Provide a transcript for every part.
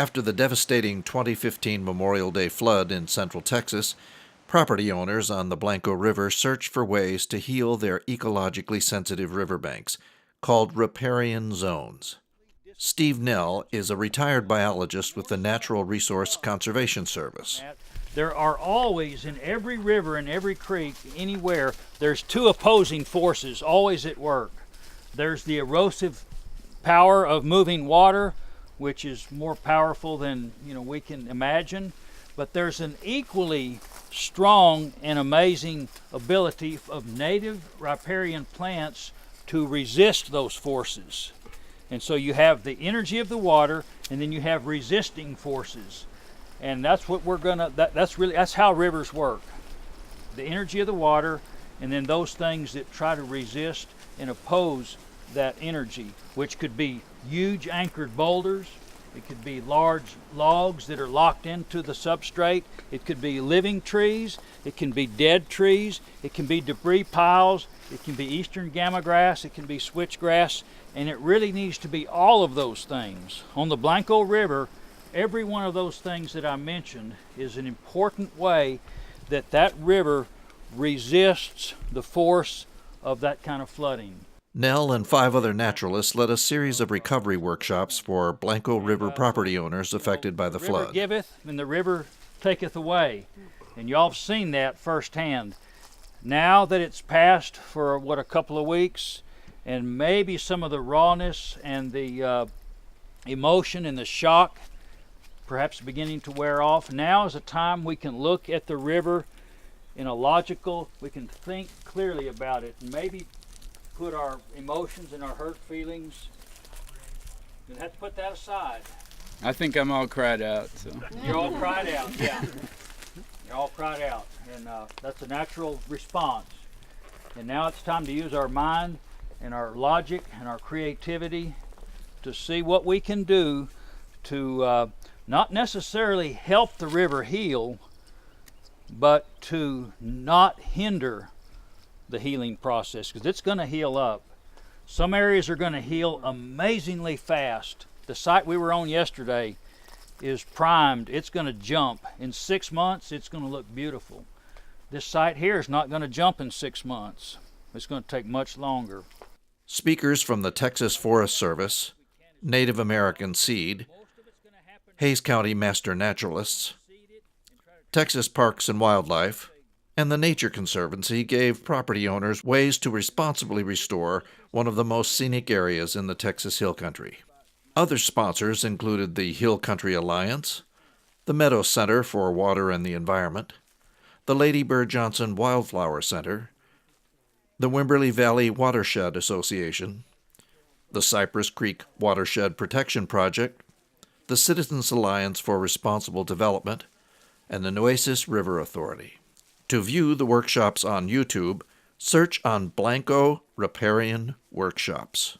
After the devastating 2015 Memorial Day flood in central Texas, property owners on the Blanco River searched for ways to heal their ecologically sensitive riverbanks, called Riparian Zones. Steve Nell is a retired biologist with the Natural Resource Conservation Service. There are always, in every river and every creek, anywhere, there's two opposing forces always at work. There's the erosive power of moving water, which is more powerful than we can imagine, but there's an equally strong and amazing ability of native riparian plants to resist those forces. And so you have the energy of the water, and then you have resisting forces. And that's what we're gonna, that's how rivers work. The energy of the water, and then those things that try to resist and oppose that energy, which could be huge anchored boulders, it could be large logs that are locked into the substrate, it could be living trees, it can be dead trees, it can be debris piles, it can be eastern gamma grass, it can be switchgrass, and it really needs to be all of those things. On the Blanco River, every one of those things that I mentioned is an important way that that river resists the force of that kind of flooding. Nell and 5 other naturalists led a series of recovery workshops for Blanco River property owners affected by the flood. The river giveth and the river taketh away. And y'all have seen that firsthand. Now that it's passed for, a couple of weeks, and maybe some of the rawness and the emotion and the shock perhaps beginning to wear off, now is a time we can look at the river in a logical, we can think clearly about it, and maybe put our emotions and our hurt feelings, you have to put that aside. I think I'm all cried out. So. You're all cried out, yeah. You're all cried out, and that's a natural response. And now it's time to use our mind and our logic and our creativity to see what we can do to not necessarily help the river heal, but to not hinder the healing process, because it's going to heal up. Some areas are going to heal amazingly fast. The site we were on yesterday is primed. It's going to jump. In 6 months, it's going to look beautiful. This site here is not going to jump in 6 months. It's going to take much longer. Speakers from the Texas Forest Service, Native American Seed, Hays County Master Naturalists, Texas Parks and Wildlife, and the Nature Conservancy gave property owners ways to responsibly restore one of the most scenic areas in the Texas Hill Country. Other sponsors included the Hill Country Alliance, the Meadows Center for Water and the Environment, the Lady Bird Johnson Wildflower Center, the Wimberley Valley Watershed Association, the Cypress Creek Watershed Protection Project, the Citizens Alliance for Responsible Development, and the Nueces River Authority. To view the workshops on YouTube, search on Blanco Riparian Workshops.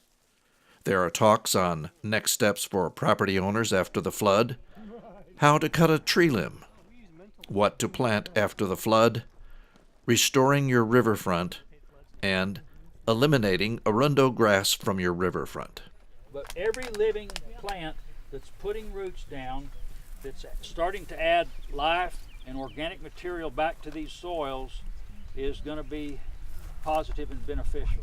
There are talks on next steps for property owners after the flood, how to cut a tree limb, what to plant after the flood, restoring your riverfront, and eliminating arundo grass from your riverfront. But every living plant that's putting roots down, that's starting to add life and organic material back to these soils, is going to be positive and beneficial.